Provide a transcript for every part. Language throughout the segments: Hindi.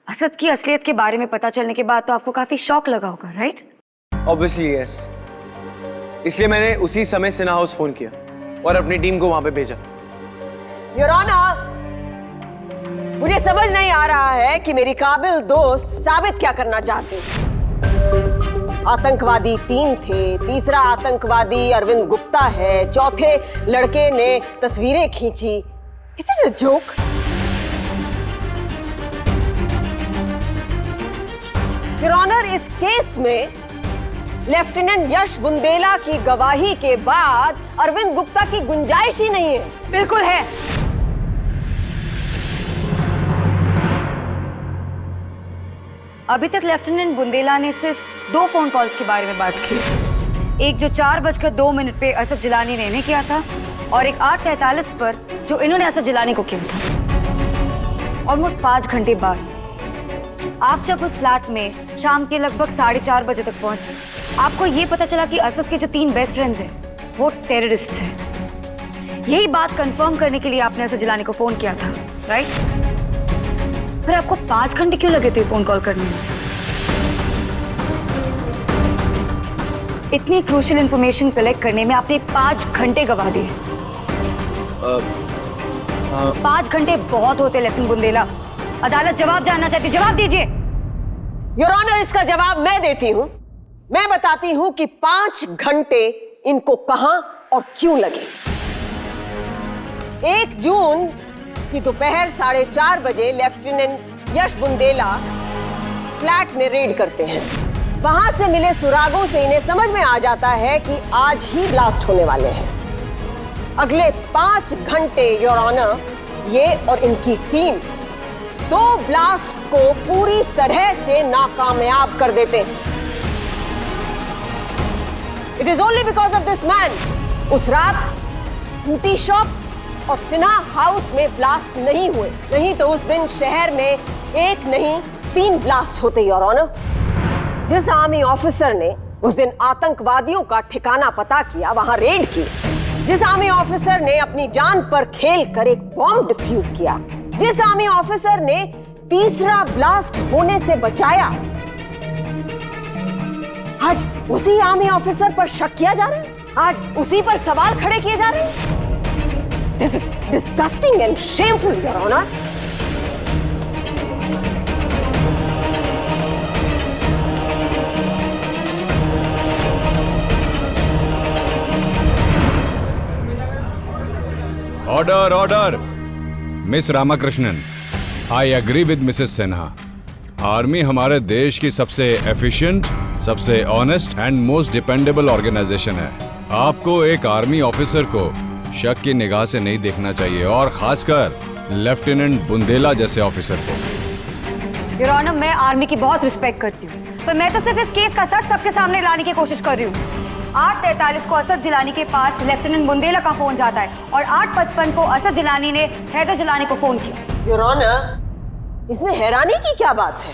असद की असलियत के बारे में पता चलने के बाद तो आपको काफी शॉक लगा होगा, राइट? Obviously yes. इसलिए मैंने उसी समय सिन्हा हाउस फोन किया और अपनी टीम को वहां पे भेजा। योर ऑनर, मुझे समझ नहीं आ रहा है कि मेरी काबिल दोस्त साबित क्या करना चाहती है। आतंकवादी 3 थे, तीसरा आतंकवादी अरविंद गुप्ता है, चौथे लड़के ने तस्वीरें खींची। Is it a joke? Your honour, इस केस में लेफ्टिनेंट यश बुंदेला की गवाही के बाद अरविंद गुप्ता की गुंजाइश ही नहीं है। बिल्कुल है। अभी तक लेफ्टिनेंट बुंदेला ने सिर्फ 2 फोन कॉल्स के बारे में बात की। एक जो 4:02 पे असद जिलानी ने इन्हें किया था और एक 8:43 पर जो इन्होंने असद जिलानी को किया था। ऑलमोस्ट 5 घंटे बाद आप जब उस फ्लैट में शाम के लगभग 4:30 बजे तक पहुंचे, आपको ये पता चला कि असद के जो 3 बेस्ट फ्रेंड्स हैं वो टेररिस्ट हैं। यही बात कंफर्म करने के लिए आपने असद जिलानी को फोन किया था, राइट? फिर आपको 5 घंटे क्यों लगे थे फोन कॉल करने में? इतनी क्रूशियल इंफॉर्मेशन कलेक्ट करने में आपने 5 घंटे गवा दिए। 5 घंटे बहुत होते लेफ्टिनेंट बुंदेला। अदालत जवाब जानना चाहती, जवाब दीजिए। योर ऑनर, इसका जवाब मैं देती हूं। मैं बताती हूं कि 5 घंटे इनको कहां और क्यों लगे। 1 जून की दोपहर 4:30 बजे लेफ्टिनेंट यश बुंदेला फ्लैट में रेड करते हैं। वहां से मिले सुरागों से इन्हें समझ में आ जाता है कि आज ही ब्लास्ट होने वाले हैं। अगले 5 घंटे योर ऑनर, ये और इनकी टीम 2 ब्लास्ट को पूरी तरह से नाकामयाब कर देते हैं। It is only because of this man. उस रात स्कूटी शॉप और सिन्हा हाउस में ब्लास्ट नहीं हुए, नहीं तो उस दिन शहर में 1 नहीं 3 ब्लास्ट होते योर ऑनर। जिस आर्मी ऑफिसर ने उस दिन आतंकवादियों का ठिकाना पता किया, वहां रेड की, जिस आर्मी ऑफिसर ने अपनी जान पर खेल कर एक बॉम्ब डिफ्यूज किया, जिस आर्मी ऑफिसर ने तीसरा ब्लास्ट होने से बचाया, आज उसी आर्मी ऑफिसर पर शक किया जा रहा है। आज उसी पर सवाल खड़े किए जा रहे हैं। This is disgusting and shameful, Your Honor. Order, order. Miss Ramakrishnan, I agree with Mrs. Sinha. Army हमारे देश की सबसे एफिशिएंट, सबसे honest and most dependable organisation है। आपको एक आर्मी ऑफिसर को शक की निगाह से नहीं देखना चाहिए, और खासकर लेफ्टिनेंट बुंदेला जैसे ऑफिसर को। योर ऑनर, मैं आर्मी की बहुत रिस्पेक्ट करती हूँ, पर मैं तो सिर्फ इस केस का सच सबके सामने लाने की कोशिश कर रही हूँ। 8:43 को असद जिलानी के पास लेफ्टिनेंट बुंदेला का फोन जाता है और 8:55 को असद जिलानी ने हैदर जिलानी को फोन किया। योर ऑनर, इसमें हैरानी की क्या बात है?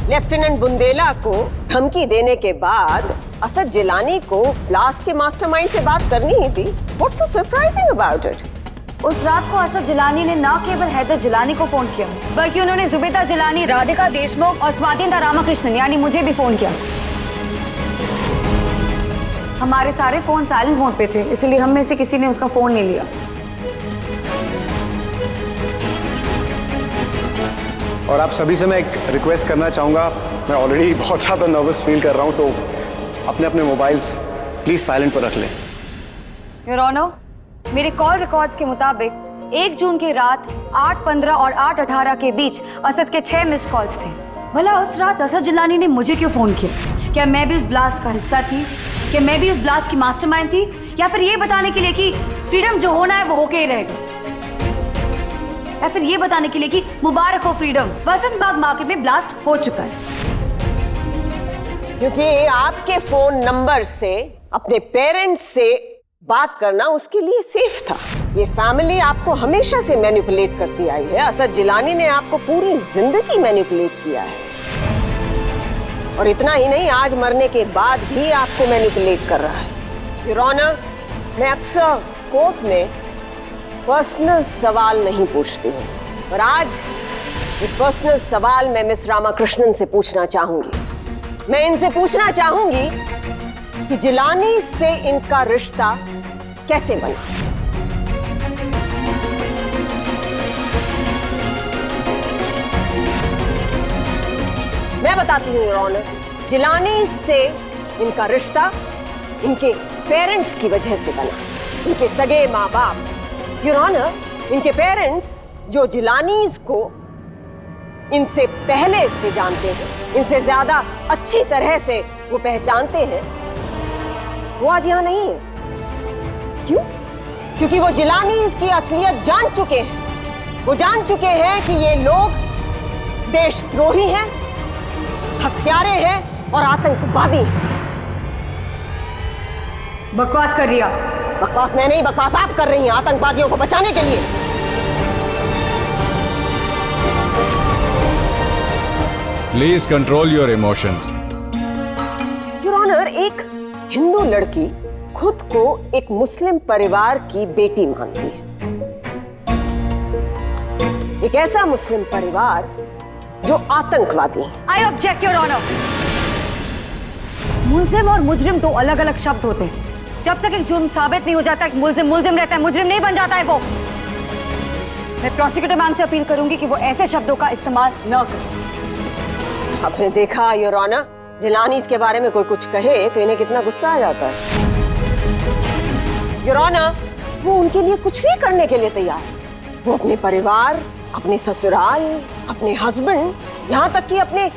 लेफ्टिनेंट बुंदेला को धमकी देने के बाद असद जिलानी को ब्लास्ट के मास्टरमाइंड से बात करनी ही थी। What's so surprising about it? उस रात को असद जिलानी ने न केवल हैदर जिलानी को फोन किया, बल्कि उन्होंने जुबेदा जिलानी, राधिका देशमुख और स्वातिंद्र रामाकृष्णन यानी मुझे भी फोन किया। हमारे सारे फोन साइलेंट मोड पे थे, इसलिए हम में से किसी ने उसका फोन नहीं लिया। और आप सभी से मैं एक रिक्वेस्ट करना चाहूँगा। मैं ऑलरेडी बहुत ज़्यादा नर्वस फील कर रहा हूँ, तो अपने अपने मोबाइल्स प्लीज़ साइलेंट पर रख लें। योर ऑनर, मेरे कॉल रिकॉर्ड्स के मुताबिक 1 जून की रात 8:15 और 8:18 के बीच असद के 6 मिस्ड कॉल्स थे। भला उस रात असद जिलानी ने मुझे क्यों फोन किया? क्या मैं भी उस ब्लास्ट का हिस्सा थी? क्या मैं भी उस ब्लास्ट की मास्टरमाइंड थी? या फिर ये बताने के लिए कि फ्रीडम जो होना है वो होके ही रहेगा? या फिर ये बताने के लिए कि मुबारक हो फ्रीडम, वसंत बाग मार्केट में ब्लास्ट हो चुका है? क्योंकि आपके फोन नंबर से अपने पेरेंट्स से बात करना उसके लिए सेफ था। ये फैमिली आपको हमेशा से मैनिपुलेट करती आई है। असद जिलानी ने आपको पूरी जिंदगी मैनिपुलेट किया है, और इतना ही नहीं, आज मरने के बाद भी आपको मैनिपुलेट कर रहा है। योर ऑनर, मैं अक्सर कोर्ट में पर्सनल सवाल नहीं पूछती हूँ, पर आज एक पर्सनल सवाल मैं मिस रामाकृष्णन से पूछना चाहूंगी। मैं इनसे पूछना चाहूंगी कि जिलानी से इनका रिश्ता कैसे बना। मैं बताती हूँ योर ऑनर, जिलानी से इनका रिश्ता इनके पेरेंट्स की वजह से बना, इनके सगे माँ बाप। योर ऑनर, इनके पेरेंट्स जो जिलानीज को इनसे पहले से जानते हैं, इनसे ज्यादा अच्छी तरह से वो पहचानते हैं, वो आज यहां नहीं है। क्यों? क्योंकि वो जिलानीज की असलियत जान चुके हैं। वो जान चुके हैं कि ये लोग देशद्रोही हैं, हत्यारे हैं और आतंकवादी हैं। बकवास कर रही हो। बकवास मैं नहीं, बकवास आप कर रही हैं आतंकवादियों को बचाने के लिए। Please control your emotions. Your honour, एक हिंदू लड़की खुद को एक मुस्लिम परिवार की बेटी मानती है। एक ऐसा मुस्लिम परिवार जो आतंकवादी है। I object your honour. मुल्जिम और मुजरिम दो अलग अलग शब्द होते हैं। जब तक एक जुर्म साबित नहीं हो जाता, एक मुल्जिम मुल्जिम रहता है, मुजरिम नहीं बन जाता है वो। मैं प्रोसिक्यूटर मैम से अपील करूंगी कि वो ऐसे शब्दों का इस्तेमाल न करें। आपने देखा योर ऑनर, जिलानी इसके बारे में कोई कुछ कहे तो इन्हें कितना गुस्सा आ जाता है। योर ऑनर, वो उनके लिए कुछ भी करने के लिए तैयार है। वो अपने परिवार, अपने ससुराल, अपने हस्बैंड, यहां तक कि अपने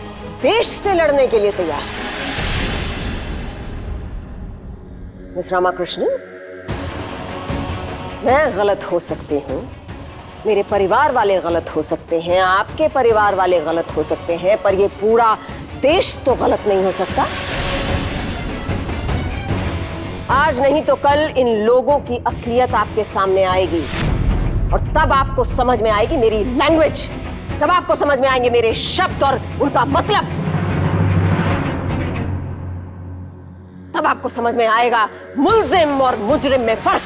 देश से लड़ने के लिए तैयार है। मिस रामाकृष्णन, मैं गलत हो सकती हूँ, मेरे परिवार वाले गलत हो सकते हैं, आपके परिवार वाले गलत हो सकते हैं, पर ये पूरा देश तो गलत नहीं हो सकता। आज नहीं तो कल इन लोगों की असलियत आपके सामने आएगी और तब आपको समझ में आएगी मेरी लैंग्वेज, तब आपको समझ में आएंगे मेरे शब्द और उनका मतलब, तब आपको समझ में आएगा मुल्जिम और मुजरिम में फर्क,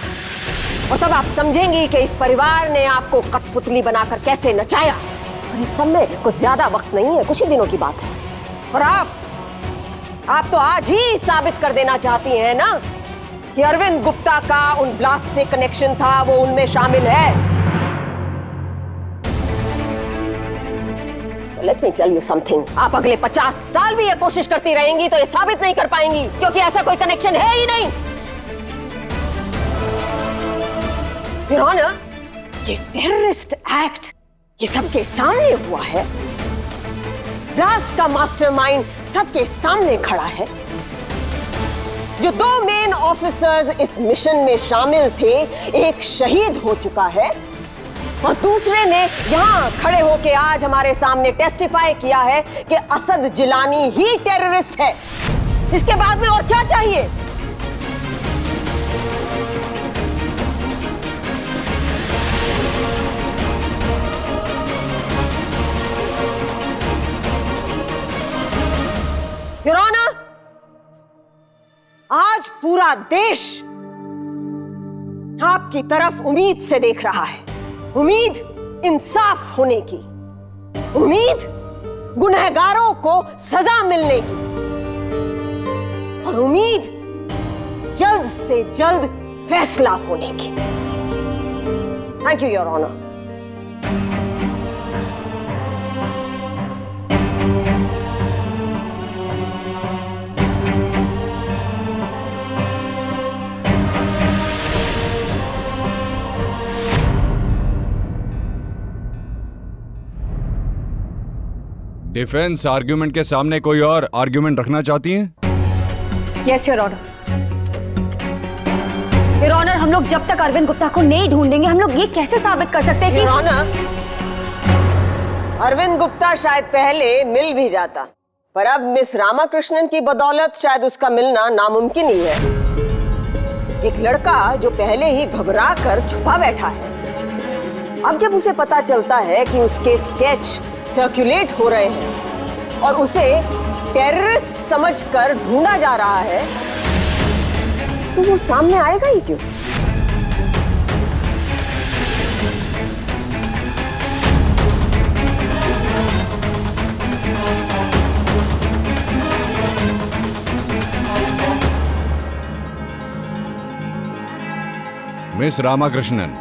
और तब आप समझेंगी कि इस परिवार ने आपको कठपुतली बनाकर कैसे नचाया। और इस सब में कुछ ज्यादा वक्त नहीं है, कुछ ही दिनों की बात है। और आप तो आज ही साबित कर देना चाहती हैं ना कि अरविंद गुप्ता का उन ब्लास्ट से कनेक्शन था, वो उनमें शामिल है। Let me tell you something, आप अगले 50 साल भी ये कोशिश करती रहेंगी तो ये साबित नहीं कर पाएंगी, क्योंकि ऐसा कोई कनेक्शन है ही नहीं। योर ऑनर, ये टेररिस्ट एक्ट ये सबके सामने हुआ है। ब्लास्ट का मास्टरमाइंड सबके सामने खड़ा है। जो 2 मेन ऑफिसर्स इस मिशन में शामिल थे, एक शहीद हो चुका है और दूसरे ने यहां खड़े होकर आज हमारे सामने टेस्टिफाई किया है कि असद जिलानी ही टेररिस्ट है। इसके बाद में और क्या चाहिए? योर ऑनर, आज पूरा देश आपकी तरफ उम्मीद से देख रहा है। उम्मीद इंसाफ होने की, उम्मीद गुनहगारों को सजा मिलने की, और उम्मीद जल्द से जल्द फैसला होने की। Thank you your honour. Defence argument के सामने कोई और आर्ग्यूमेंट रखना चाहती हैं? Yes your honour. Your honour, हम लोग जब तक अरविंद गुप्ता को नहीं ढूंढेंगे, हम लोग ये कैसे साबित कर सकते हैं कि योर ऑनर, अरविंद गुप्ता शायद पहले मिल भी जाता, पर अब मिस रामाकृष्णन की बदौलत शायद उसका मिलना नामुमकिन ही है। एक लड़का जो पहले ही घबरा कर छुपा बैठा है, अब जब उसे पता चलता है कि उसके स्केच सर्कुलेट हो रहे हैं और उसे टेररिस्ट समझकर ढूंढा जा रहा है, तो वो सामने आएगा ही क्यों? मिस रामाकृष्णन,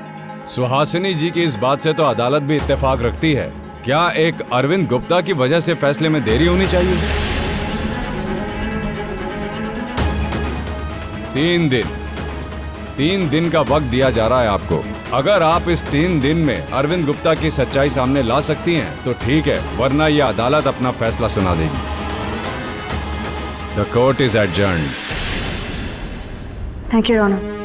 सुहासिनी जी की इस बात से तो अदालत भी इत्तेफाक रखती है। क्या एक अरविंद गुप्ता की वजह से फैसले में देरी होनी चाहिए? 3 दिन का वक्त दिया जा रहा है आपको। अगर आप इस 3 दिन में अरविंद गुप्ता की सच्चाई सामने ला सकती हैं तो ठीक है, वरना यह अदालत अपना फैसला सुना देगी। The court is adjourned. Thank you, your honour.